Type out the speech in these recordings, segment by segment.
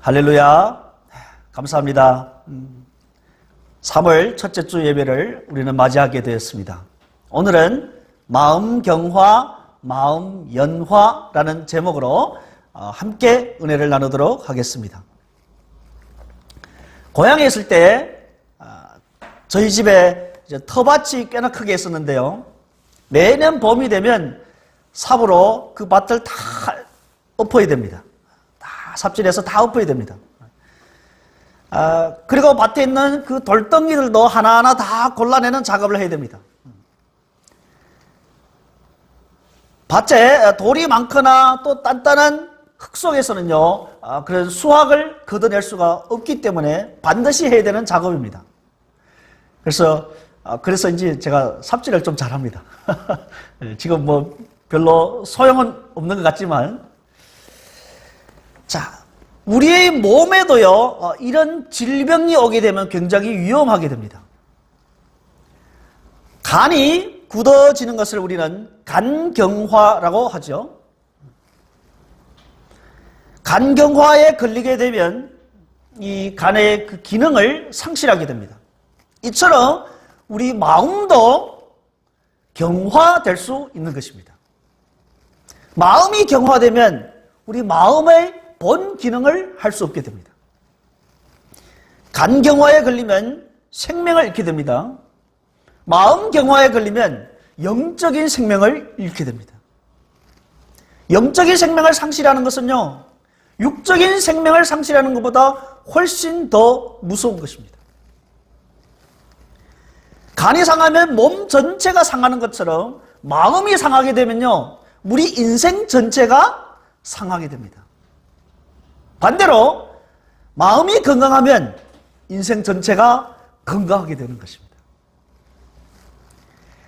할렐루야. 감사합니다. 3월 첫째 주 예배를 우리는 맞이하게 되었습니다. 오늘은 마음경화, 마음연화라는 제목으로 함께 은혜를 나누도록 하겠습니다. 고향에 있을 때 저희 집에 텃밭이 꽤나 크게 있었는데요. 매년 봄이 되면 삽으로 그 밭을 다 엎어야 됩니다. 다 삽질해서 다 엎어야 됩니다. 그리고 밭에 있는 그 돌덩이들도 하나하나 다 골라내는 작업을 해야 됩니다. 밭에 돌이 많거나 또 단단한 흙 속에서는요, 그런 수확을 걷어낼 수가 없기 때문에 반드시 해야 되는 작업입니다. 그래서 이제 제가 삽질을 좀 잘합니다. 지금 뭐 별로 소용은 없는 것 같지만, 자, 우리의 몸에도요, 이런 질병이 오게 되면 굉장히 위험하게 됩니다. 간이 굳어지는 것을 우리는 간경화라고 하죠. 간경화에 걸리게 되면 이 간의 그 기능을 상실하게 됩니다. 이처럼 우리 마음도 경화될 수 있는 것입니다. 마음이 경화되면 우리 마음의 본 기능을 할 수 없게 됩니다. 간경화에 걸리면 생명을 잃게 됩니다. 마음 경화에 걸리면 영적인 생명을 잃게 됩니다. 영적인 생명을 상실하는 것은요, 육적인 생명을 상실하는 것보다 훨씬 더 무서운 것입니다. 간이 상하면 몸 전체가 상하는 것처럼 마음이 상하게 되면요, 우리 인생 전체가 상하게 됩니다. 반대로 마음이 건강하면 인생 전체가 건강하게 되는 것입니다.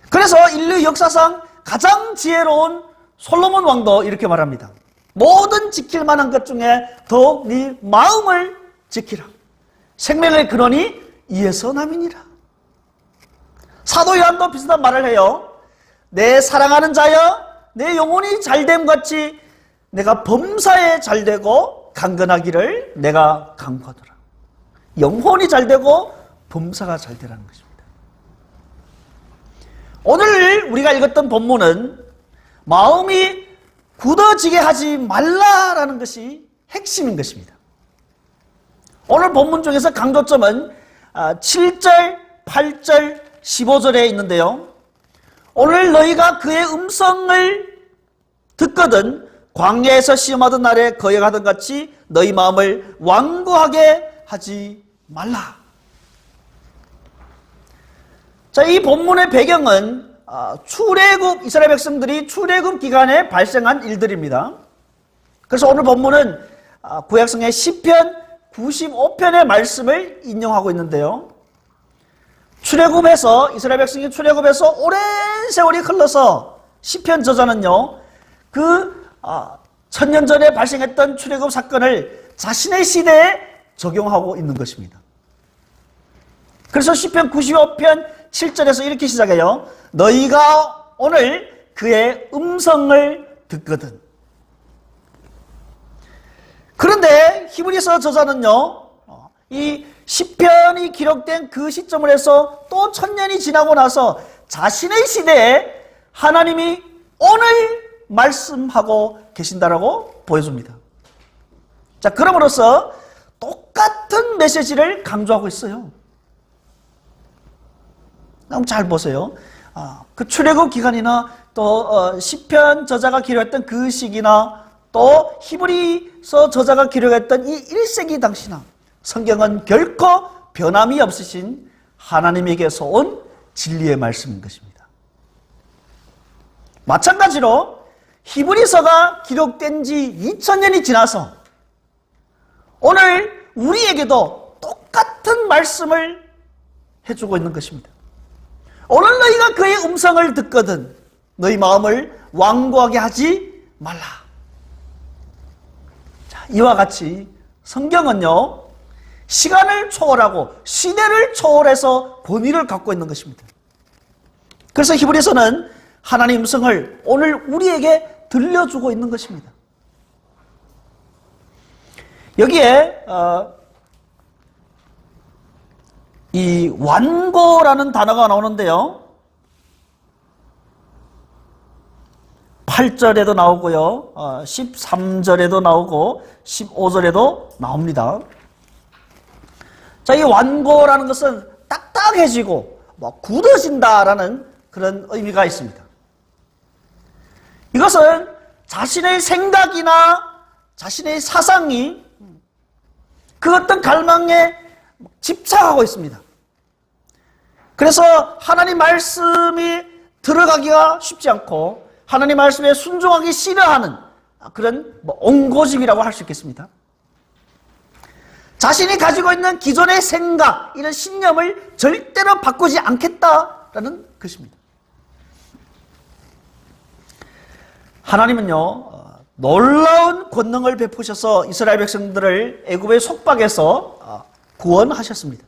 그래서 인류 역사상 가장 지혜로운 솔로몬 왕도 이렇게 말합니다. 모든 지킬 만한 것 중에 더욱 네 마음을 지키라. 생명의 근원이 이에서 남이니라. 사도 요한도 비슷한 말을 해요. 내 사랑하는 자여, 내 영혼이 잘됨 같이 내가 범사에 잘되고 강건하기를 내가 강구하노라. 영혼이 잘되고 범사가 잘되라는 것입니다. 오늘 우리가 읽었던 본문은 마음이 굳어지게 하지 말라라는 것이 핵심인 것입니다. 오늘 본문 중에서 강조점은 7절, 8절, 15절에 있는데요. 오늘 너희가 그의 음성을 듣거든 광야에서 시험하던 날에 거역하던 같이 너희 마음을 완고하게 하지 말라. 자, 이 본문의 배경은 출애굽, 이스라엘 백성들이 출애굽 기간에 발생한 일들입니다. 그래서 오늘 본문은 구약성의 시편 95편의 말씀을 인용하고 있는데요. 출애굽에서 이스라엘 백성이 출애굽에서 오랜 세월이 흘러서 시편 저자는요, 그 1000년 전에 발생했던 출애굽 사건을 자신의 시대에 적용하고 있는 것입니다. 그래서 시편 95편 7절에서 이렇게 시작해요. 너희가 오늘 그의 음성을 듣거든. 그런데 히브리서 저자는요, 이 시편이 기록된 그 시점을 해서 또 1000년이 지나고 나서 자신의 시대에 하나님이 오늘 말씀하고 계신다라고 보여줍니다. 자, 그럼으로써 똑같은 메시지를 강조하고 있어요. 그럼 잘 보세요. 그 출애굽 기간이나 또 시편 저자가 기록했던 그 시기나 또 히브리서 저자가 기록했던 이 1세기 당시나 성경은 결코 변함이 없으신 하나님에게서 온 진리의 말씀인 것입니다. 마찬가지로 히브리서가 기록된 지 2000년이 지나서 오늘 우리에게도 똑같은 말씀을 해주고 있는 것입니다. 오늘 너희가 그의 음성을 듣거든 너희 마음을 완고하게 하지 말라. 자, 이와 같이 성경은요, 시간을 초월하고 시대를 초월해서 권위를 갖고 있는 것입니다. 그래서 히브리서는 하나님의 음성을 오늘 우리에게 들려주고 있는 것입니다. 여기에 이 완고라는 단어가 나오는데요. 8절에도 나오고요. 13절에도 나오고 15절에도 나옵니다. 자, 이 완고라는 것은 딱딱해지고 굳어진다라는 그런 의미가 있습니다. 이것은 자신의 생각이나 자신의 사상이 그 어떤 갈망에 집착하고 있습니다. 그래서 하나님 말씀이 들어가기가 쉽지 않고 하나님 말씀에 순종하기 싫어하는 그런 옹고집이라고 할 수 있겠습니다. 자신이 가지고 있는 기존의 생각, 이런 신념을 절대로 바꾸지 않겠다라는 것입니다. 하나님은요, 놀라운 권능을 베푸셔서 이스라엘 백성들을 애굽의 속박에서 구원하셨습니다.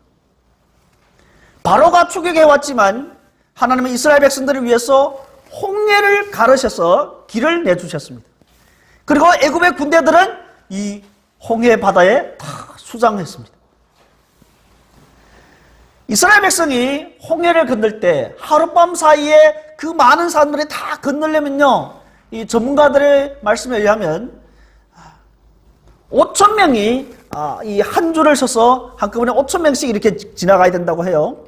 바로가 추격해왔지만 하나님은 이스라엘 백성들을 위해서 홍해를 가르셔서 길을 내주셨습니다. 그리고 애굽의 군대들은 이 홍해 바다에 다 수장했습니다. 이스라엘 백성이 홍해를 건널 때 하룻밤 사이에 그 많은 사람들이 다 건너려면요, 이 전문가들의 말씀에 의하면 5,000명이 이 한 줄을 서서 한꺼번에 5,000명씩 이렇게 지나가야 된다고 해요.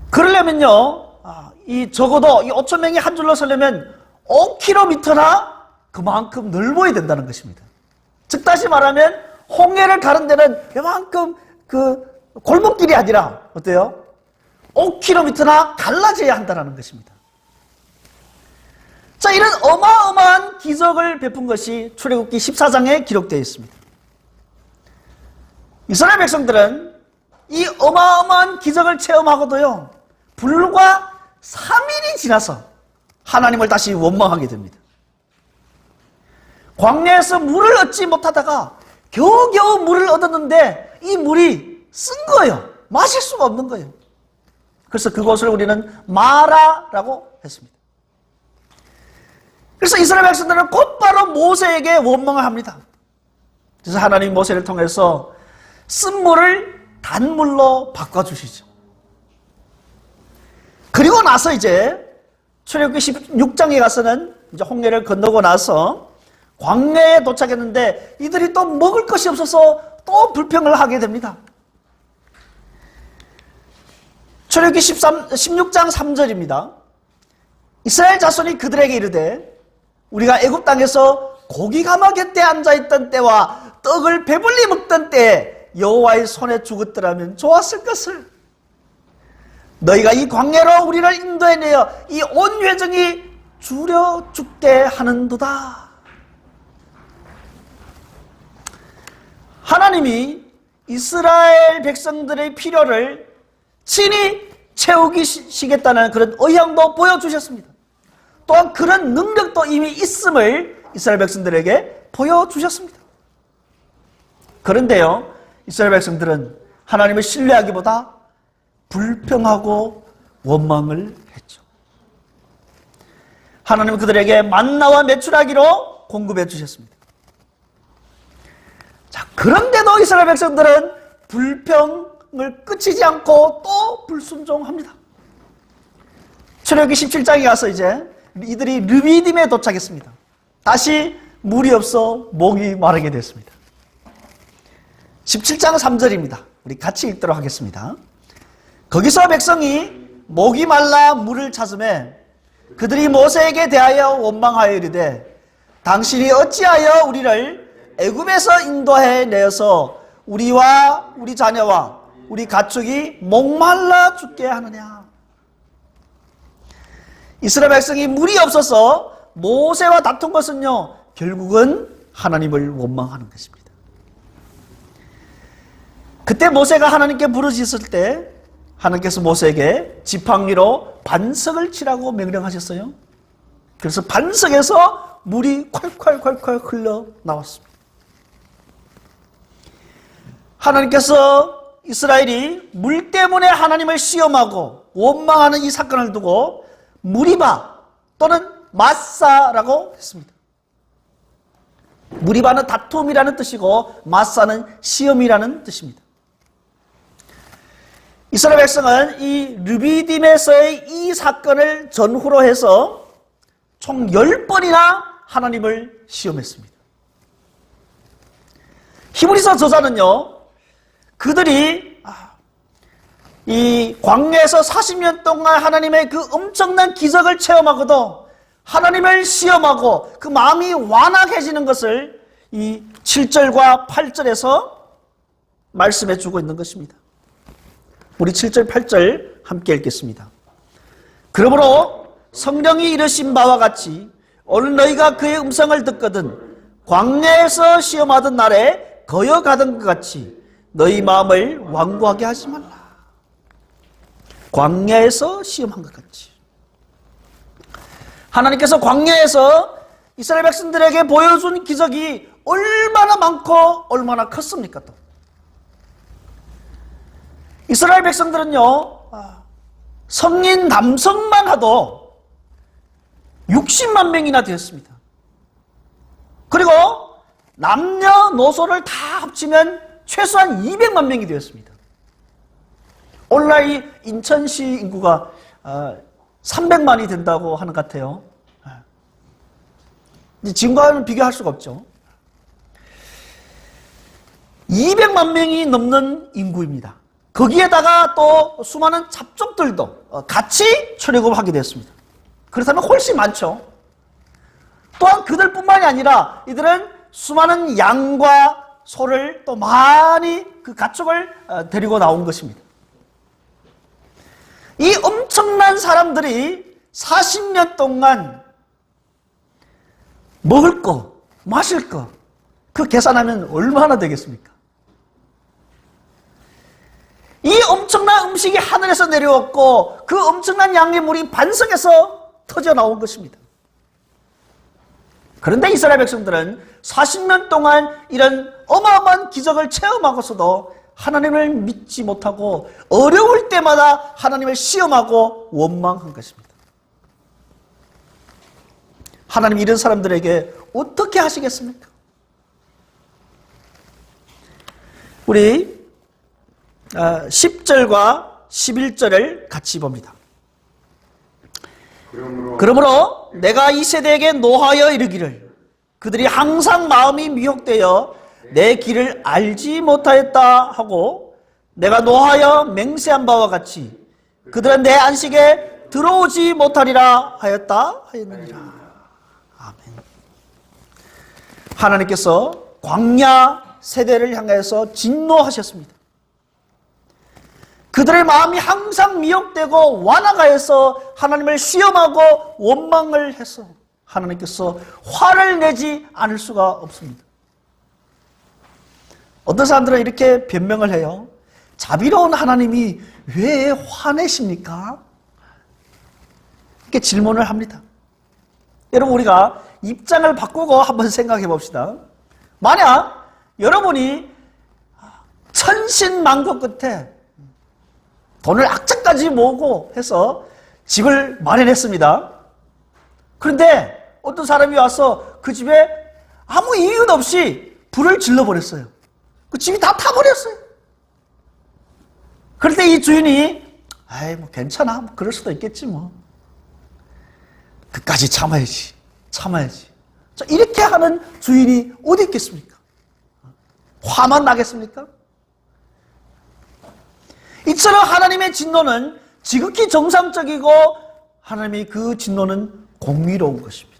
그러려면요, 이 적어도 이 5,000명이 한 줄로 서려면 5km나 그만큼 넓어야 된다는 것입니다. 즉 다시 말하면 홍해를 가는 데는 이만큼 그 골목길이 아니라 어때요? 5km나 갈라져야 한다는 것입니다. 자, 이런 어마어마한 기적을 베푼 것이 출애굽기 14장에 기록되어 있습니다. 이스라엘 백성들은 이 어마어마한 기적을 체험하고도요, 불과 3일이 지나서 하나님을 다시 원망하게 됩니다. 광야에서 물을 얻지 못하다가 겨우겨우 물을 얻었는데 이 물이 쓴 거예요. 마실 수가 없는 거예요. 그래서 그곳을 우리는 마라라고 했습니다. 그래서 이스라엘 백성들은 곧바로 모세에게 원망을 합니다. 그래서 하나님 모세를 통해서 쓴 물을 단물로 바꿔주시죠. 그리고 나서 이제 출애굽기 16장에 가서는 이제 홍해를 건너고 나서 광야에 도착했는데 이들이 또 먹을 것이 없어서 또 불평을 하게 됩니다. 출애굽기 16장 3절입니다. 이스라엘 자손이 그들에게 이르되 우리가 애굽 땅에서 고기 가마 곁에 앉아있던 때와 떡을 배불리 먹던 때에 여호와의 손에 죽었더라면 좋았을 것을. 너희가 이 광야로 우리를 인도해내어 이 온 회중이 줄여 죽게 하는도다. 하나님이 이스라엘 백성들의 필요를 친히 채우시겠다는 그런 의향도 보여주셨습니다. 또한 그런 능력도 이미 있음을 이스라엘 백성들에게 보여주셨습니다. 그런데요, 이스라엘 백성들은 하나님을 신뢰하기보다 불평하고 원망을 했죠. 하나님은 그들에게 만나와 메추라기로 공급해 주셨습니다. 자, 그런데도 이스라엘 백성들은 불평을 그치지 않고 또 불순종합니다. 출애굽기 17장에 가서 이제 이들이 르비딤에 도착했습니다. 다시 물이 없어 목이 마르게 됐습니다. 17장 3절입니다. 우리 같이 읽도록 하겠습니다. 거기서 백성이 목이 말라 물을 찾음에 그들이 모세에게 대하여 원망하여 이르되 당신이 어찌하여 우리를 애굽에서 인도해 내어서 우리와 우리 자녀와 우리 가축이 목말라 죽게 하느냐. 이스라엘 백성이 물이 없어서 모세와 다툰 것은요, 결국은 하나님을 원망하는 것입니다. 그때 모세가 하나님께 부르짖을 때 하나님께서 모세에게 지팡이로 반석을 치라고 명령하셨어요. 그래서 반석에서 물이 콸콸콸콸 흘러 나왔습니다. 하나님께서 이스라엘이 물 때문에 하나님을 시험하고 원망하는 이 사건을 두고 무리바 또는 마사라고 했습니다. 무리바는 다툼이라는 뜻이고 마사는 시험이라는 뜻입니다. 이스라엘 백성은 이 르비딤에서의 이 사건을 전후로 해서 총 10번이나 하나님을 시험했습니다. 히브리서 저자는요, 그들이 이 광야에서 40년 동안 하나님의 그 엄청난 기적을 체험하고도 하나님을 시험하고 그 마음이 완악해지는 것을 이 7절과 8절에서 말씀해 주고 있는 것입니다. 우리 7절, 8절 함께 읽겠습니다. 그러므로 성령이 이르신 바와 같이 오늘 너희가 그의 음성을 듣거든 광야에서 시험하던 날에 거여가던 것 같이 너희 마음을 완고하게 하지 말라. 광야에서 시험한 것 같이. 하나님께서 광야에서 이스라엘 백성들에게 보여준 기적이 얼마나 많고 얼마나 컸습니까? 또 이스라엘 백성들은요, 성인 남성만 하도 60만 명이나 되었습니다. 그리고 남녀노소를 다 합치면 최소한 200만 명이 되었습니다. 오늘날 이 인천시 인구가 300만이 된다고 하는 것 같아요. 지금과는 비교할 수가 없죠. 200만 명이 넘는 인구입니다. 거기에다가 또 수많은 잡족들도 같이 출애굽하게 됐습니다. 그렇다면 훨씬 많죠. 또한 그들뿐만이 아니라 이들은 수많은 양과 소를 또 많이 그 가축을 데리고 나온 것입니다. 이 엄청난 사람들이 40년 동안 먹을 거, 마실 거, 그 계산하면 얼마나 되겠습니까? 이 엄청난 음식이 하늘에서 내려왔고 그 엄청난 양의 물이 반석에서 터져 나온 것입니다. 그런데 이스라엘 백성들은 40년 동안 이런 어마어마한 기적을 체험하고서도 하나님을 믿지 못하고 어려울 때마다 하나님을 시험하고 원망한 것입니다. 하나님 이런 사람들에게 어떻게 하시겠습니까? 우리 10절과 11절을 같이 봅니다. 그러므로 내가 이 세대에게 노하여 이르기를 그들이 항상 마음이 미혹되어 내 길을 알지 못하였다 하고 내가 노하여 맹세한 바와 같이 그들은 내 안식에 들어오지 못하리라 하였느니라. 아멘. 하나님께서 광야 세대를 향해서 진노하셨습니다. 그들의 마음이 항상 미혹되고 완악하여서 하나님을 시험하고 원망을 해서 하나님께서 화를 내지 않을 수가 없습니다. 어떤 사람들은 이렇게 변명을 해요. 자비로운 하나님이 왜 화내십니까? 이렇게 질문을 합니다. 여러분, 우리가 입장을 바꾸고 한번 생각해 봅시다. 만약 여러분이 천신만고 끝에 돈을 악착까지 모으고 해서 집을 마련했습니다. 그런데 어떤 사람이 와서 그 집에 아무 이유 없이 불을 질러버렸어요. 그 집이 다 타버렸어요. 그럴 때 이 주인이 뭐 괜찮아, 뭐 그럴 수도 있겠지 뭐. 그까지 참아야지. 자, 이렇게 하는 주인이 어디 있겠습니까? 화만 나겠습니까? 이처럼 하나님의 진노는 지극히 정상적이고 하나님의 그 진노는 공의로운 것입니다.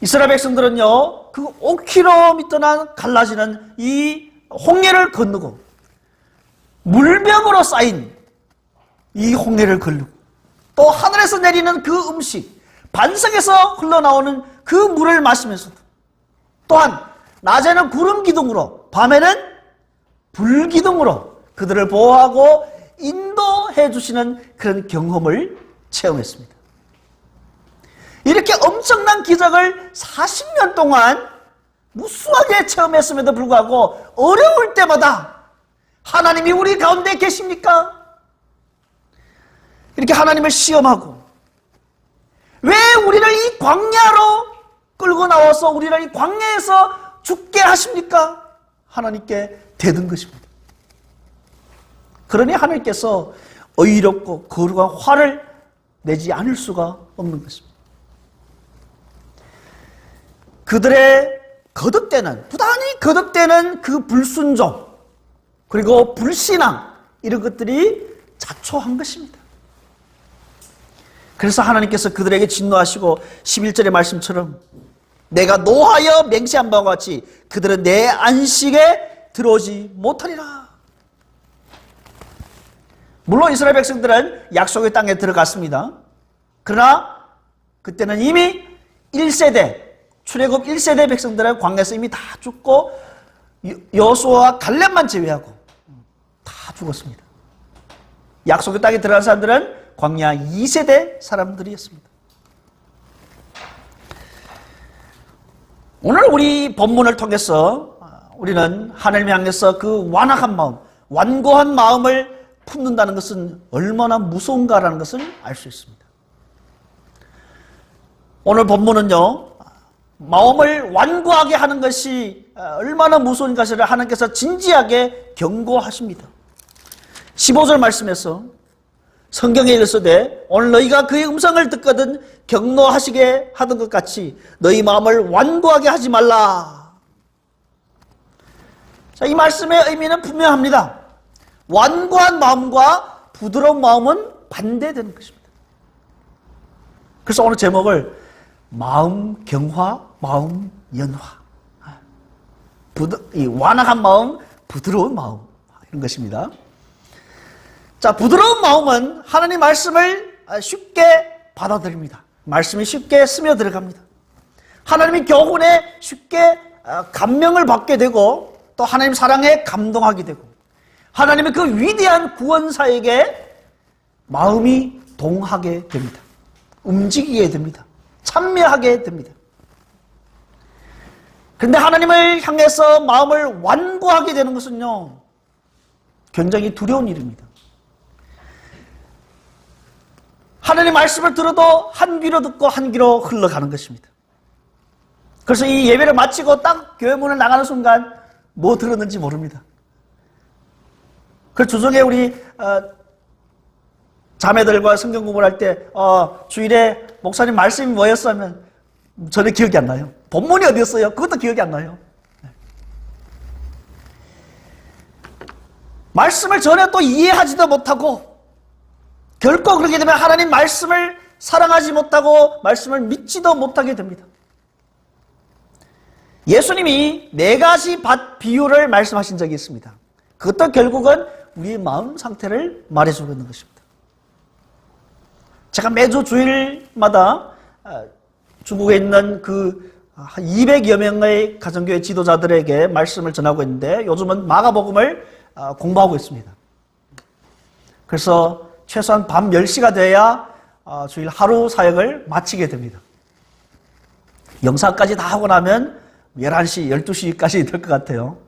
이스라엘 백성들은요, 그 5km나 갈라지는 이 홍해를 건너고 물병으로 쌓인 이 홍해를 걸르고 또 하늘에서 내리는 그 음식, 반석에서 흘러나오는 그 물을 마시면서도 또한 낮에는 구름 기둥으로 밤에는 불 기둥으로 그들을 보호하고 인도해 주시는 그런 경험을 체험했습니다. 이렇게 엄청난 기적을 40년 동안 무수하게 체험했음에도 불구하고 어려울 때마다 하나님이 우리 가운데 계십니까? 이렇게 하나님을 시험하고 왜 우리를 이 광야로 끌고 나와서 우리를 이 광야에서 죽게 하십니까? 하나님께 대든 것입니다. 그러니 하나님께서 의롭고 거룩한 화를 내지 않을 수가 없는 것입니다. 그들의 거듭되는, 부단히 거듭되는 그 불순종, 그리고 불신앙, 이런 것들이 자초한 것입니다. 그래서 하나님께서 그들에게 진노하시고 11절의 말씀처럼 내가 노하여 맹세한 바와 같이 그들은 내 안식에 들어오지 못하리라. 물론 이스라엘 백성들은 약속의 땅에 들어갔습니다. 그러나 그때는 이미 1세대, 출애굽 1세대 백성들은 광야에서 이미 다 죽고 여호수아와 갈렙만 제외하고 다 죽었습니다. 약속의 땅에 들어간 사람들은 광야 2세대 사람들이었습니다. 오늘 우리 본문을 통해서 우리는 하나님 향해서 그 완악한 마음, 완고한 마음을 품는다는 것은 얼마나 무서운가라는 것을 알 수 있습니다. 오늘 본문은요, 마음을 완고하게 하는 것이 얼마나 무서운 것을 하나님께서 진지하게 경고하십니다. 15절 말씀에서 성경에 이르시되 오늘 너희가 그의 음성을 듣거든 경노하시게 하던 것 같이 너희 마음을 완고하게 하지 말라. 자, 이 말씀의 의미는 분명합니다. 완고한 마음과 부드러운 마음은 반대되는 것입니다. 그래서 오늘 제목을 마음 경화, 마음 연화, 이 완악한 마음, 부드러운 마음, 이런 것입니다. 자, 부드러운 마음은 하나님 말씀을 쉽게 받아들입니다. 말씀이 쉽게 스며 들어갑니다. 하나님의 교훈에 쉽게 감명을 받게 되고 또 하나님 사랑에 감동하게 되고 하나님의 그 위대한 구원사에게 마음이 동하게 됩니다. 움직이게 됩니다. 참여하게 됩니다. 그런데 하나님을 향해서 마음을 완고하게 되는 것은요, 굉장히 두려운 일입니다. 하나님 말씀을 들어도 한 귀로 듣고 한 귀로 흘러가는 것입니다. 그래서 이 예배를 마치고 딱 교회 문을 나가는 순간 뭐 들었는지 모릅니다. 그 주중에 우리 자매들과 성경 공부를 할 때 주일에 목사님 말씀이 뭐였으면 저는 기억이 안 나요. 본문이 어디였어요? 그것도 기억이 안 나요. 말씀을 전혀 또 이해하지도 못하고 결코 그렇게 되면 하나님 말씀을 사랑하지 못하고 말씀을 믿지도 못하게 됩니다. 예수님이 4가지 밭 비유를 말씀하신 적이 있습니다. 그것도 결국은 우리의 마음 상태를 말해주고 있는 것입니다. 제가 매주 주일마다 중국에 있는 그 200여 명의 가정교회 지도자들에게 말씀을 전하고 있는데 요즘은 마가복음을 공부하고 있습니다. 그래서 최소한 밤 10시가 돼야 주일 하루 사역을 마치게 됩니다. 영상까지 다 하고 나면 11시, 12시까지 될 것 같아요.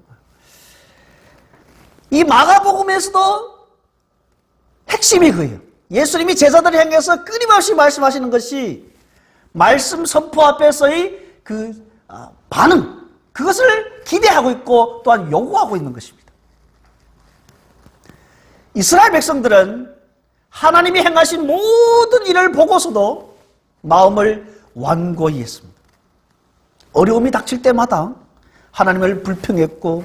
이 마가복음에서도 핵심이 그예요. 예수님이 제자들을 향해서 끊임없이 말씀하시는 것이 말씀 선포 앞에서의 그 반응, 그것을 기대하고 있고 또한 요구하고 있는 것입니다. 이스라엘 백성들은 하나님이 행하신 모든 일을 보고서도 마음을 완고히 했습니다. 어려움이 닥칠 때마다 하나님을 불평했고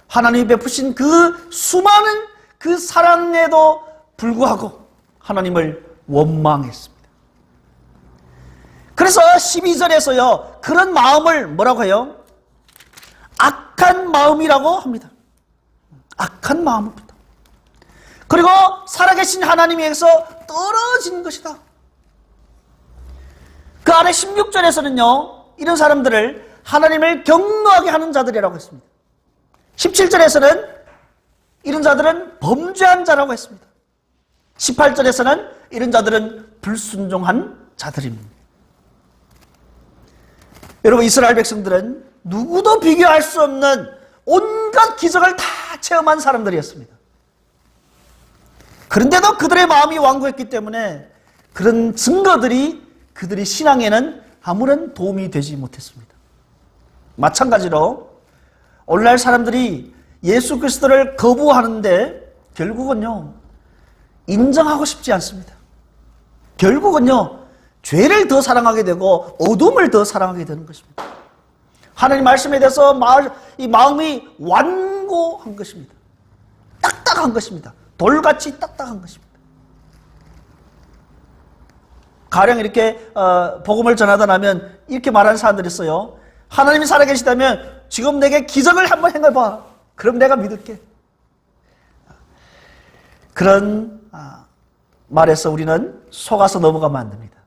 하나님이 베푸신 그 수많은 그 사랑에도 불구하고 하나님을 원망했습니다. 그래서 12절에서요 그런 마음을 뭐라고 해요? 악한 마음이라고 합니다. 악한 마음입니다. 그리고 살아계신 하나님에게서 떨어진 것이다. 그 아래 16절에서는요 이런 사람들을 하나님을 경노하게 하는 자들이라고 했습니다. 17절에서는 이런 자들은 범죄한 자라고 했습니다. 18절에서는 이런 자들은 불순종한 자들입니다. 여러분, 이스라엘 백성들은 누구도 비교할 수 없는 온갖 기적을 다 체험한 사람들이었습니다. 그런데도 그들의 마음이 완고했기 때문에 그런 증거들이 그들의 신앙에는 아무런 도움이 되지 못했습니다. 마찬가지로 오늘날 사람들이 예수 그리스도를 거부하는데 결국은요, 인정하고 싶지 않습니다. 결국은요, 죄를 더 사랑하게 되고 어둠을 더 사랑하게 되는 것입니다. 하나님 말씀에 대해서 이 마음이 완고한 것입니다. 딱딱한 것입니다. 돌같이 딱딱한 것입니다. 가령 이렇게 복음을 전하다 나면 이렇게 말하는 사람들이 있어요. 하나님이 살아계시다면 지금 내게 기적을 한번 행해봐. 그럼 내가 믿을게. 그런 말에서 우리는 속아서 넘어가면 안 됩니다.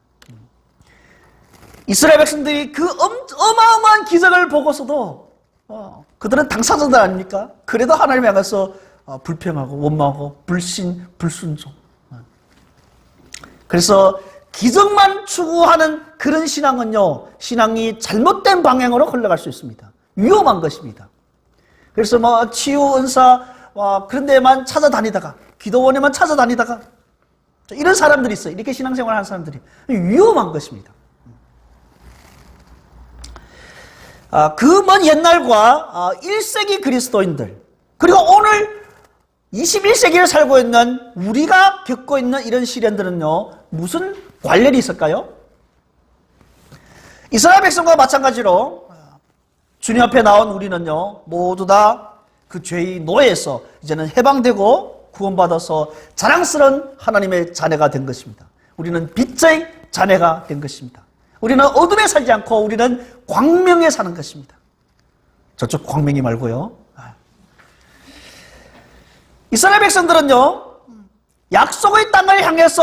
이스라엘 백성들이 그 어마어마한 기적을 보고서도 그들은 당사자들 아닙니까? 그래도 하나님 향해서 불평하고 원망하고 불순종. 그래서 기적만 추구하는 그런 신앙은요, 신앙이 잘못된 방향으로 흘러갈 수 있습니다. 위험한 것입니다. 그래서 뭐 치유, 은사 그런 데만 찾아다니다가, 기도원에만 찾아다니다가 이런 사람들이 있어요. 이렇게 신앙생활을 하는 사람들이 위험한 것입니다. 그 먼 옛날과 1세기 그리스도인들, 그리고 오늘 21세기를 살고 있는 우리가 겪고 있는 이런 시련들은요, 무슨 관련이 있을까요? 이스라엘 백성과 마찬가지로 주님 앞에 나온 우리는요, 모두 다 그 죄의 노예에서 이제는 해방되고 구원받아서 자랑스러운 하나님의 자녀가 된 것입니다. 우리는 빛의 자녀가 된 것입니다. 우리는 어둠에 살지 않고 우리는 광명에 사는 것입니다. 저쪽 광명이 말고요. 이스라엘 백성들은요, 약속의 땅을 향해서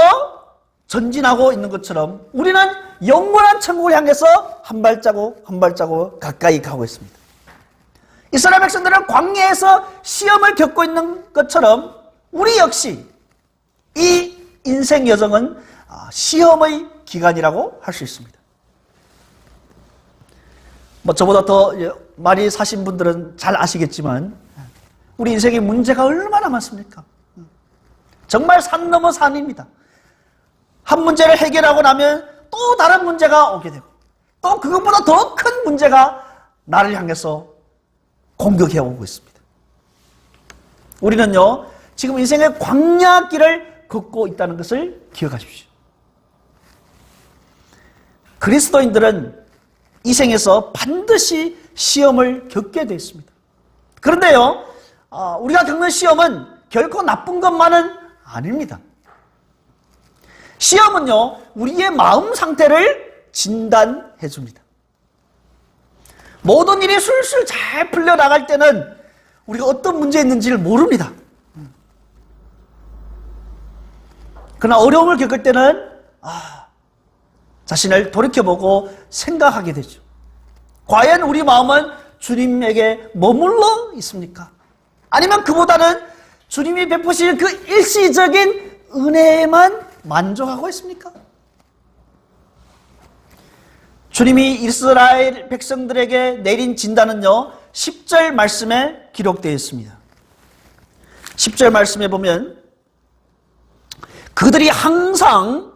전진하고 있는 것처럼 우리는 영원한 천국을 향해서 한 발자국 한 발자국 가까이 가고 있습니다. 이스라엘 백성들은 광야에서 시험을 겪고 있는 것처럼 우리 역시 이 인생 여정은 시험의 기간이라고 할 수 있습니다. 뭐 저보다 더 많이 사신 분들은 잘 아시겠지만 우리 인생에 문제가 얼마나 많습니까? 정말 산 넘어 산입니다. 한 문제를 해결하고 나면 또 다른 문제가 오게 되고 또 그것보다 더 큰 문제가 나를 향해서 공격해 오고 있습니다. 우리는요, 지금 인생의 광야길을 걷고 있다는 것을 기억하십시오. 그리스도인들은 이 생에서 반드시 시험을 겪게 되어 있습니다. 그런데요, 우리가 겪는 시험은 결코 나쁜 것만은 아닙니다. 시험은요, 우리의 마음 상태를 진단해 줍니다. 모든 일이 술술 잘 풀려나갈 때는 우리가 어떤 문제가 있는지를 모릅니다. 그러나 어려움을 겪을 때는 자신을 돌이켜보고 생각하게 되죠. 과연 우리 마음은 주님에게 머물러 있습니까? 아니면 그보다는 주님이 베푸실 그 일시적인 은혜에만 만족하고 있습니까? 주님이 이스라엘 백성들에게 내린 진단은요, 10절 말씀에 기록되어 있습니다. 10절 말씀에 보면 그들이 항상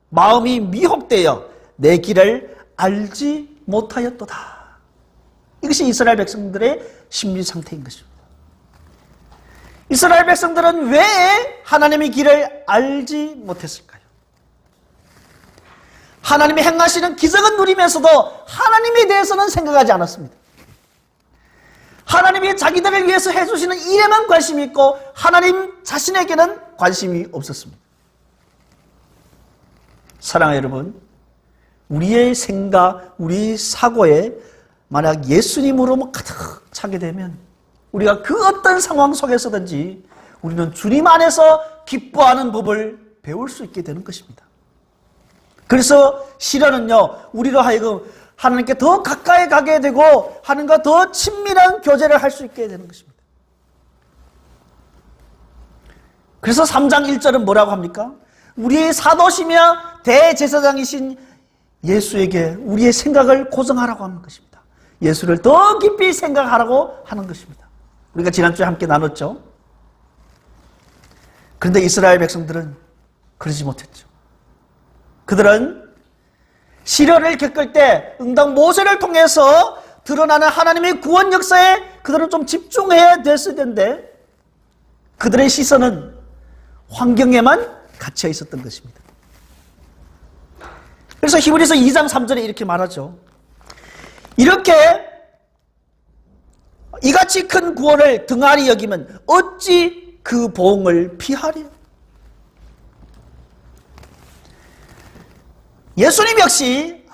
마음이 미혹되어 내 길을 알지 못하였도다. 이것이 이스라엘 백성들의 심리 상태인 것입니다. 이스라엘 백성들은 왜 하나님의 길을 알지 못했을까요? 하나님이 행하시는 기적은 누리면서도 하나님에 대해서는 생각하지 않았습니다. 하나님이 자기들을 위해서 해주시는 일에만 관심이 있고 하나님 자신에게는 관심이 없었습니다. 사랑하는 여러분, 우리의 생각, 우리 사고에 만약 예수님으로 가득 차게 되면 우리가 그 어떤 상황 속에서든지 우리는 주님 안에서 기뻐하는 법을 배울 수 있게 되는 것입니다. 그래서 시련은요, 우리로 하여금 하나님께 더 가까이 가게 되고 하나님과 더 친밀한 교제를 할 수 있게 되는 것입니다. 그래서 3장 1절은 뭐라고 합니까? 우리의 사도시며 대제사장이신 예수에게 우리의 생각을 고정하라고 하는 것입니다. 예수를 더 깊이 생각하라고 하는 것입니다. 우리가 지난주에 함께 나눴죠. 그런데 이스라엘 백성들은 그러지 못했죠. 그들은 시련을 겪을 때 응당 모세를 통해서 드러나는 하나님의 구원 역사에 그들은 좀 집중해야 됐을 텐데 그들의 시선은 환경에만 갇혀 있었던 것입니다. 그래서 히브리서 2장 3절에 이렇게 말하죠. 이렇게 이같이 큰 구원을 등한히 여기면 어찌 그 보응을 피하리요? 예수님 역시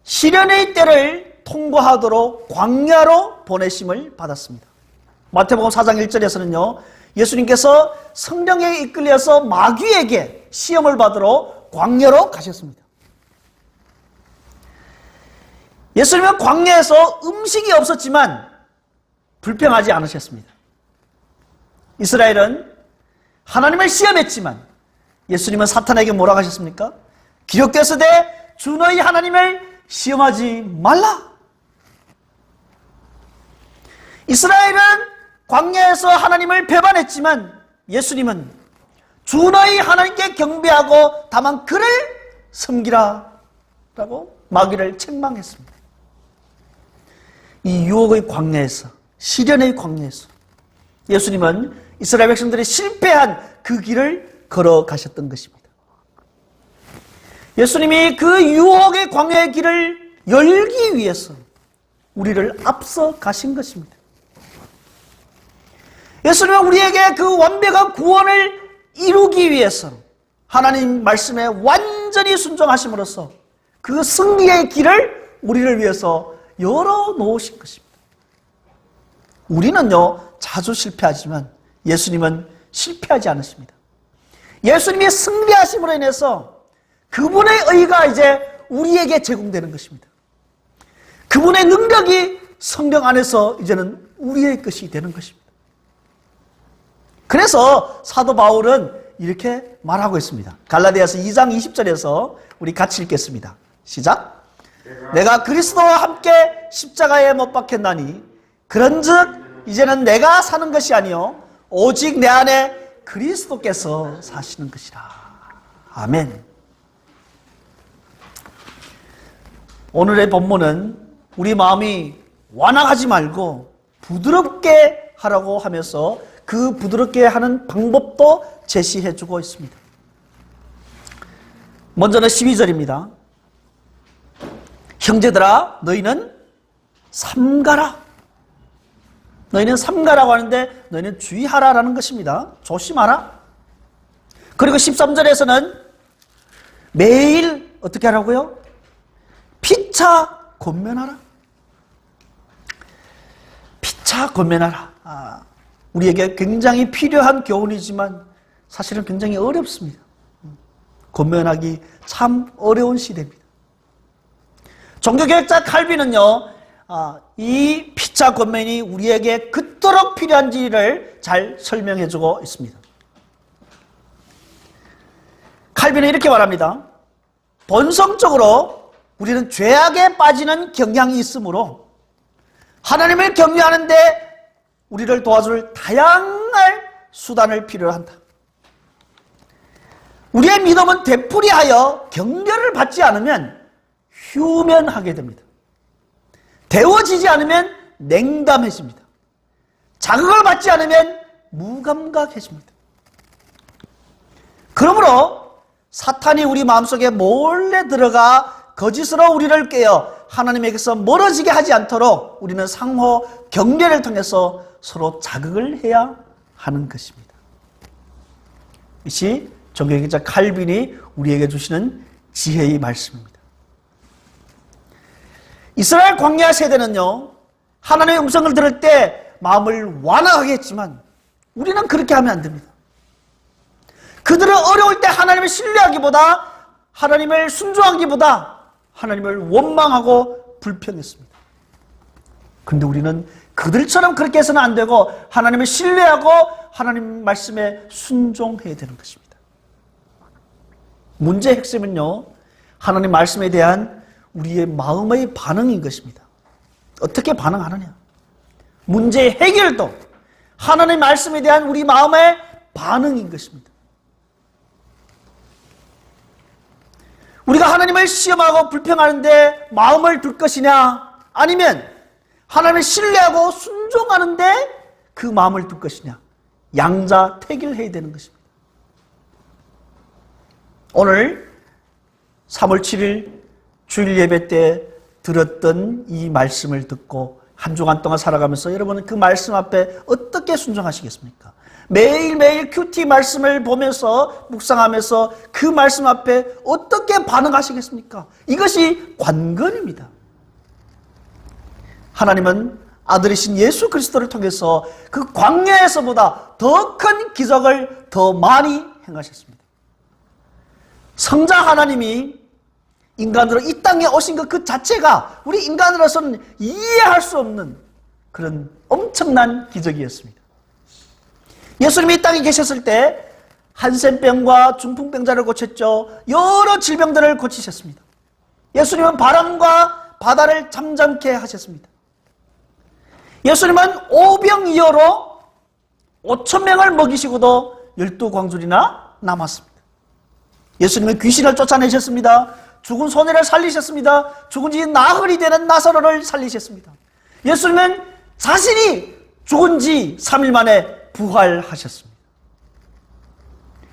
시련의 때를 통과하도록 광야로 보내심을 받았습니다. 마태복음 4장 1절에서는요. 예수님께서 성령에 이끌려서 마귀에게 시험을 받으러 광야로 가셨습니다. 예수님은 광야에서 음식이 없었지만 불평하지 않으셨습니다. 이스라엘은 하나님을 시험했지만 예수님은 사탄에게 뭐라고 하셨습니까? 기록되었으되 주 너희 하나님을 시험하지 말라. 이스라엘은 광야에서 하나님을 배반했지만 예수님은 주 너희 하나님께 경배하고 다만 그를 섬기라 라고 마귀를 책망했습니다. 이 유혹의 광야에서, 시련의 광야에서 예수님은 이스라엘 백성들이 실패한 그 길을 걸어가셨던 것입니다. 예수님이 그 유혹의 광야의 길을 열기 위해서 우리를 앞서 가신 것입니다. 예수님은 우리에게 그 완벽한 구원을 이루기 위해서 하나님 말씀에 완전히 순종하심으로써 그 승리의 길을 우리를 위해서 열어놓으신 것입니다. 우리는요 자주 실패하지만 예수님은 실패하지 않으십니다. 예수님이 승리하심으로 인해서 그분의 의가 이제 우리에게 제공되는 것입니다. 그분의 능력이 성령 안에서 이제는 우리의 것이 되는 것입니다. 그래서 사도 바울은 이렇게 말하고 있습니다. 갈라디아서 2장 20절에서 우리 같이 읽겠습니다. 시작. 내가 그리스도와 함께 십자가에 못 박혔나니 그런즉 이제는 내가 사는 것이 아니요 오직 내 안에 그리스도께서 사시는 것이라. 아멘. 오늘의 본문은 우리 마음이 완악하지 말고 부드럽게 하라고 하면서 그 부드럽게 하는 방법도 제시해주고 있습니다. 먼저는 12절입니다. 형제들아 너희는 삼가라. 너희는 삼가라고 하는데 너희는 주의하라라는 것입니다. 조심하라. 그리고 13절에서는 매일 어떻게 하라고요? 피차 권면하라. 피차 권면하라. 우리에게 굉장히 필요한 교훈이지만 사실은 굉장히 어렵습니다. 권면하기 참 어려운 시대입니다. 종교개혁자 칼빈은요, 이 피차 권면이 우리에게 그토록 필요한지를 잘 설명해주고 있습니다. 칼빈은 이렇게 말합니다. 본성적으로 우리는 죄악에 빠지는 경향이 있으므로 하나님을 경외하는데 우리를 도와줄 다양한 수단을 필요로 한다. 우리의 믿음은 되풀이하여 격려를 받지 않으면 휴면하게 됩니다. 데워지지 않으면 냉담해집니다. 자극을 받지 않으면 무감각해집니다. 그러므로 사탄이 우리 마음속에 몰래 들어가 거짓으로 우리를 깨어 하나님에게서 멀어지게 하지 않도록 우리는 상호 격려를 통해서 서로 자극을 해야 하는 것입니다. 이것이 종교개혁자 칼빈이 우리에게 주시는 지혜의 말씀입니다. 이스라엘 광야 세대는요, 하나님의 음성을 들을 때 마음을 완화하게 했지만 우리는 그렇게 하면 안 됩니다. 그들은 어려울 때 하나님을 신뢰하기보다 하나님을 순종하기보다 하나님을 원망하고 불평했습니다. 그런데 우리는 그들처럼 그렇게 해서는 안 되고 하나님을 신뢰하고 하나님 말씀에 순종해야 되는 것입니다. 문제의 핵심은요, 하나님 말씀에 대한 우리의 마음의 반응인 것입니다. 어떻게 반응하느냐? 문제의 해결도 하나님 말씀에 대한 우리 마음의 반응인 것입니다. 우리가 하나님을 시험하고 불평하는데 마음을 둘 것이냐, 아니면 하나님을 신뢰하고 순종하는데 그 마음을 둘 것이냐, 양자택일을 해야 되는 것입니다. 오늘 3월 7일 주일 예배 때 들었던 이 말씀을 듣고 한 주간 동안 살아가면서 여러분은 그 말씀 앞에 어떻게 순종하시겠습니까? 매일매일 큐티 말씀을 보면서 묵상하면서 그 말씀 앞에 어떻게 반응하시겠습니까? 이것이 관건입니다. 하나님은 아들이신 예수 그리스도를 통해서 그 광야에서보다 더 큰 기적을 더 많이 행하셨습니다. 성자 하나님이 인간으로 이 땅에 오신 것 그 자체가 우리 인간으로서는 이해할 수 없는 그런 엄청난 기적이었습니다. 예수님이 이 땅에 계셨을 때 한센병과 중풍병자를 고쳤죠. 여러 질병들을 고치셨습니다. 예수님은 바람과 바다를 잠잠케 하셨습니다. 예수님은 오병이어로 5,000명을 먹이시고도 12광줄이나 남았습니다. 예수님은 귀신을 쫓아내셨습니다. 죽은 소녀를 살리셨습니다. 죽은 지 나흘이 되는 나사로를 살리셨습니다. 예수님은 자신이 죽은 지 3일 만에 부활하셨습니다.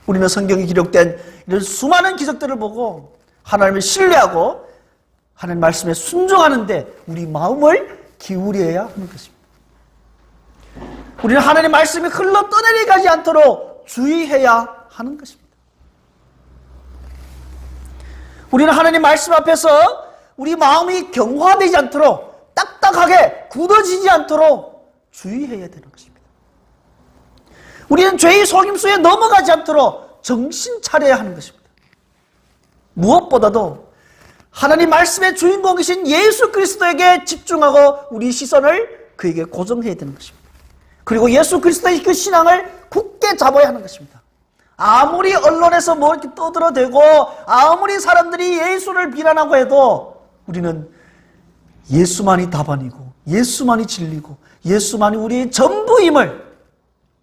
우리는 성경에 기록된 이런 수많은 기적들을 보고 하나님을 신뢰하고 하나님 말씀에 순종하는데 우리 마음을 기울여야 하는 것입니다. 우리는 하나님 말씀이 흘러 떠내려가지 않도록 주의해야 하는 것입니다. 우리는 하나님 말씀 앞에서 우리 마음이 경화되지 않도록, 딱딱하게 굳어지지 않도록 주의해야 되는 것입니다. 우리는 죄의 속임수에 넘어가지 않도록 정신 차려야 하는 것입니다. 무엇보다도 하나님 말씀의 주인공이신 예수 그리스도에게 집중하고 우리 시선을 그에게 고정해야 되는 것입니다. 그리고 예수 그리스도의 그 신앙을 굳게 잡아야 하는 것입니다. 아무리 언론에서 뭐 이렇게 떠들어대고 아무리 사람들이 예수를 비난하고 해도 우리는 예수만이 답안이고 예수만이 진리고 예수만이 우리의 전부임을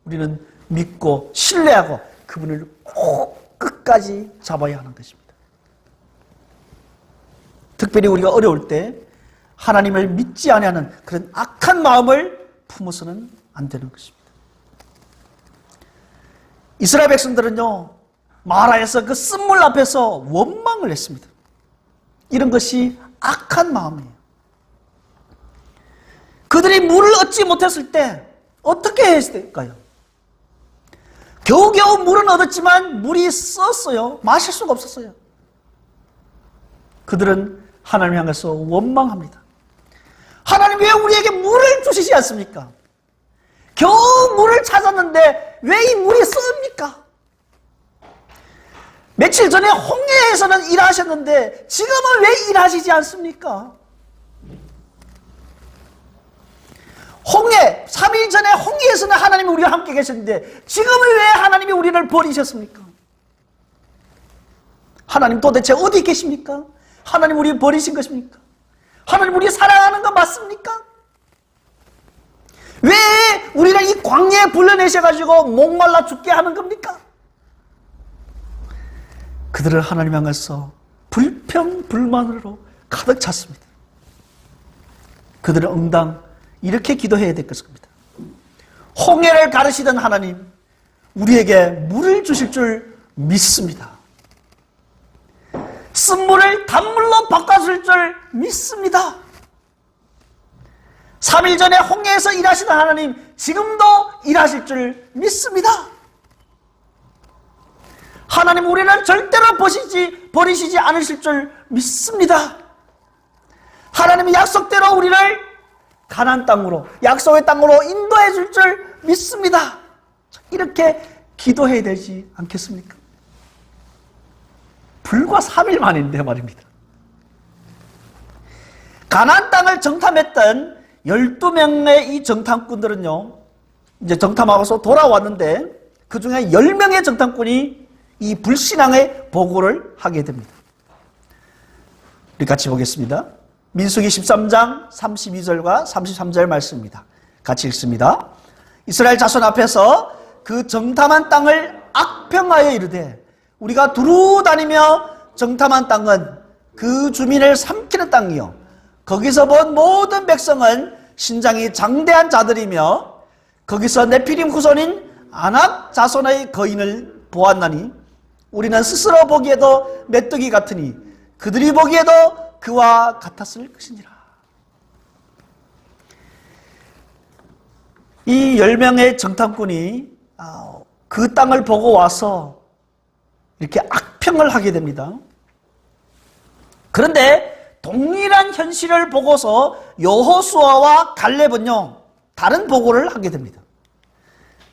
우리는 믿고 신뢰하고 그분을 꼭 끝까지 잡아야 하는 것입니다. 특별히 우리가 어려울 때 하나님을 믿지 아니하는 그런 악한 마음을 품어서는 안 되는 것입니다. 이스라엘 백성들은요, 마라에서 그 쓴물 앞에서 원망을 했습니다. 이런 것이 악한 마음이에요. 그들이 물을 얻지 못했을 때 어떻게 해야 될까요? 겨우겨우 물은 얻었지만 물이 썼어요. 마실 수가 없었어요. 그들은 하나님 향해서 원망합니다. 하나님 왜 우리에게 물을 주시지 않습니까? 겨우 물을 찾았는데 왜 이 물이 씁니까? 며칠 전에 홍해에서는 일하셨는데 지금은 왜 일하시지 않습니까? 홍해, 3일 전에 홍해에서는 하나님이 우리와 함께 계셨는데 지금은 왜 하나님이 우리를 버리셨습니까? 하나님 도대체 어디 계십니까? 하나님 우리 버리신 것입니까? 하나님 우리 사랑하는 거 맞습니까? 왜 우리를 이 광야에 불러내셔가지고 목말라 죽게 하는 겁니까? 그들을 하나님 향해서 불평, 불만으로 가득 찼습니다. 그들은 응당 이렇게 기도해야 될 것입니다. 홍해를 가르시던 하나님, 우리에게 물을 주실 줄 믿습니다. 쓴물을 단물로 바꿔줄 줄 믿습니다. 3일 전에 홍해에서 일하시던 하나님, 지금도 일하실 줄 믿습니다. 하나님 우리는 절대로 버리시지 않으실 줄 믿습니다. 하나님이 약속대로 우리를 가나안 땅으로, 약속의 땅으로 인도해 줄 줄 믿습니다. 이렇게 기도해야 되지 않겠습니까? 불과 3일 만인데 말입니다. 가나안 땅을 정탐했던 12명의 이 정탐꾼들은요, 이제 정탐하고서 돌아왔는데 그 중에 10명의 정탐꾼이 이 불신앙의 보고를 하게 됩니다. 우리 같이 보겠습니다. 민수기 13장 32절과 33절 말씀입니다. 같이 읽습니다. 이스라엘 자손 앞에서 그 정탐한 땅을 악평하여 이르되 우리가 두루 다니며 정탐한 땅은 그 주민을 삼키는 땅이요 거기서 본 모든 백성은 신장이 장대한 자들이며 거기서 네피림 후손인 아낙 자손의 거인을 보았나니 우리는 스스로 보기에도 메뚜기 같으니 그들이 보기에도 그와 같았을 것이니라. 이 10명의 정탐꾼이 그 땅을 보고 와서 이렇게 악평을 하게 됩니다. 그런데 동일한 현실을 보고서 여호수아와 갈렙은요 다른 보고를 하게 됩니다.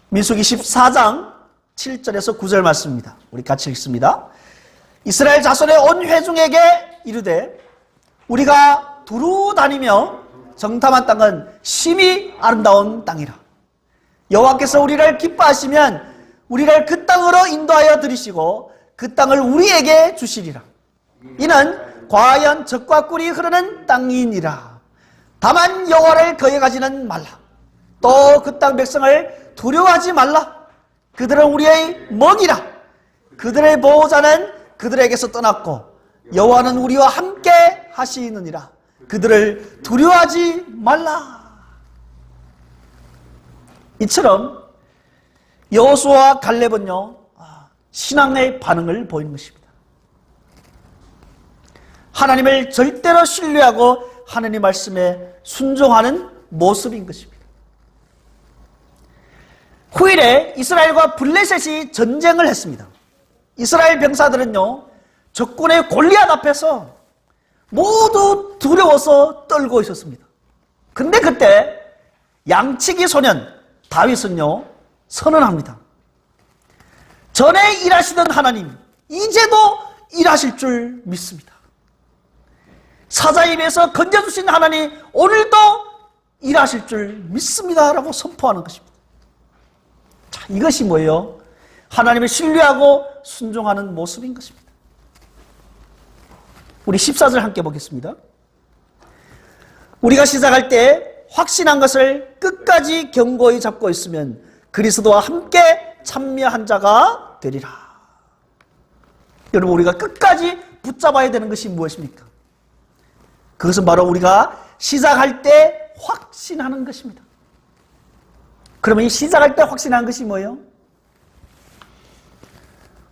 민수기 14장 7절에서 9절 말씀입니다. 우리 같이 읽습니다. 이스라엘 자손의 온 회중에게 이르되 우리가 두루 다니며 정탐한 땅은 심히 아름다운 땅이라. 여호와께서 우리를 기뻐하시면 우리를 그 땅으로 인도하여 들이시고 그 땅을 우리에게 주시리라. 이는 과연 젖과 꿀이 흐르는 땅이니라. 다만 여호와를 거역하지는 말라. 또 그 땅 백성을 두려워하지 말라. 그들은 우리의 먹이라. 그들의 보호자는 그들에게서 떠났고 여호와는 우리와 함께 하시느니라. 그들을 두려워하지 말라. 이처럼 여호수아와 갈렙은요 신앙의 반응을 보이는 것입니다. 하나님을 절대로 신뢰하고 하나님 말씀에 순종하는 모습인 것입니다. 후일에 이스라엘과 블레셋이 전쟁을 했습니다. 이스라엘 병사들은요 적군의 골리앗 앞에서 모두 두려워서 떨고 있었습니다. 근데 그때 양치기 소년 다윗은요 선언합니다. 전에 일하시던 하나님 이제도 일하실 줄 믿습니다. 사자 입에서 건져주신 하나님 오늘도 일하실 줄 믿습니다 라고 선포하는 것입니다. 자, 이것이 뭐예요? 하나님을 신뢰하고 순종하는 모습인 것입니다. 우리 14절 함께 보겠습니다. 우리가 시작할 때 확신한 것을 끝까지 견고히 잡고 있으면 그리스도와 함께 참여한 자가 되리라. 여러분, 우리가 끝까지 붙잡아야 되는 것이 무엇입니까? 그것은 바로 우리가 시작할 때 확신하는 것입니다. 그러면 이 시작할 때 확신하는 것이 뭐예요?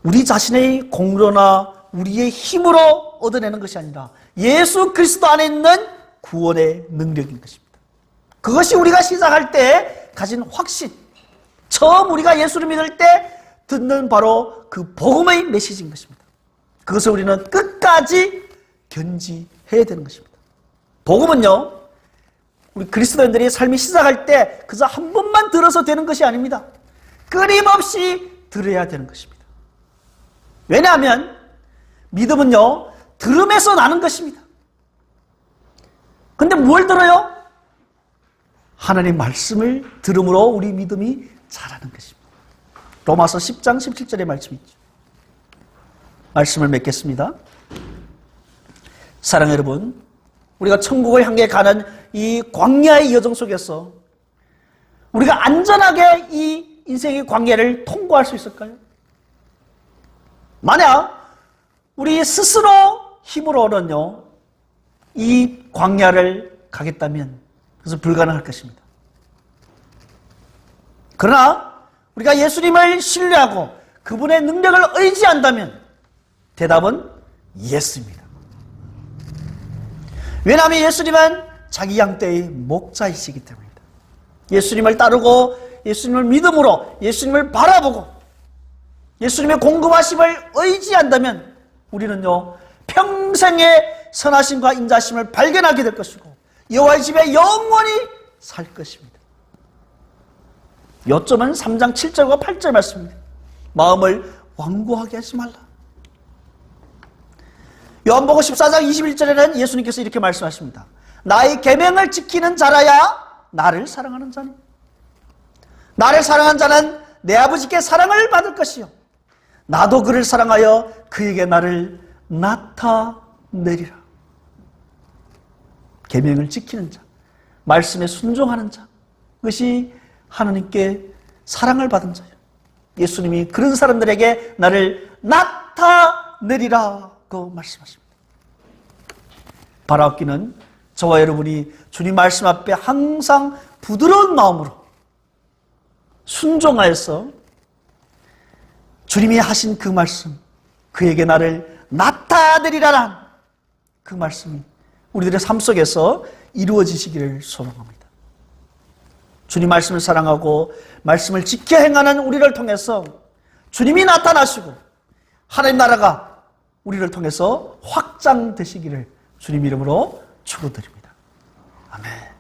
우리 자신의 공로나 우리의 힘으로 얻어내는 것이 아니라 예수 그리스도 안에 있는 구원의 능력인 것입니다. 그것이 우리가 시작할 때 가진 확신, 처음 우리가 예수를 믿을 때 듣는 바로 그 복음의 메시지인 것입니다. 그것을 우리는 끝까지 견지해야 되는 것입니다. 복음은요, 우리 그리스도인들이 삶이 시작할 때 그저 한 번만 들어서 되는 것이 아닙니다. 끊임없이 들어야 되는 것입니다. 왜냐하면 믿음은요 들음에서 나는 것입니다. 근데 뭘 들어요? 하나님 말씀을 들음으로 우리 믿음이 자라는 것입니다. 로마서 10장 17절의 말씀이 있죠. 말씀을 맺겠습니다. 사랑하는 여러분, 우리가 천국을 향해 가는 이 광야의 여정 속에서 우리가 안전하게 이 인생의 광야를 통과할 수 있을까요? 만약 우리 스스로 힘으로는요 이 광야를 가겠다면 그것은 불가능할 것입니다. 그러나 우리가 예수님을 신뢰하고 그분의 능력을 의지한다면 대답은 예스입니다. 왜냐하면 예수님은 자기 양떼의 목자이시기 때문입니다. 예수님을 따르고 예수님을 믿음으로 예수님을 바라보고 예수님의 공급하심을 의지한다면 우리는요 평생의 선하심과 인자심을 발견하게 될 것이고 여호와의 집에 영원히 살 것입니다. 요점은 3장 7절과 8절 말씀입니다. 마음을 완고하게 하지 말라. 요한복음 14장 21절에는 예수님께서 이렇게 말씀하십니다. 나의 계명을 지키는 자라야 나를 사랑하는 자니 나를 사랑하는 자는 내 아버지께 사랑을 받을 것이요 나도 그를 사랑하여 그에게 나를 나타내리라. 계명을 지키는 자, 말씀에 순종하는 자, 그것이 하나님께 사랑을 받은 자예요. 예수님이 그런 사람들에게 나를 나타내리라 말씀하십니다. 바라옵기는 저와 여러분이 주님 말씀 앞에 항상 부드러운 마음으로 순종하여서 주님이 하신 그 말씀, 그에게 나를 나타내리라는 그 말씀이 우리들의 삶 속에서 이루어지시기를 소망합니다. 주님 말씀을 사랑하고 말씀을 지켜 행하는 우리를 통해서 주님이 나타나시고 하나님 나라가 우리를 통해서 확장되시기를 주님 이름으로 축원드립니다. 아멘.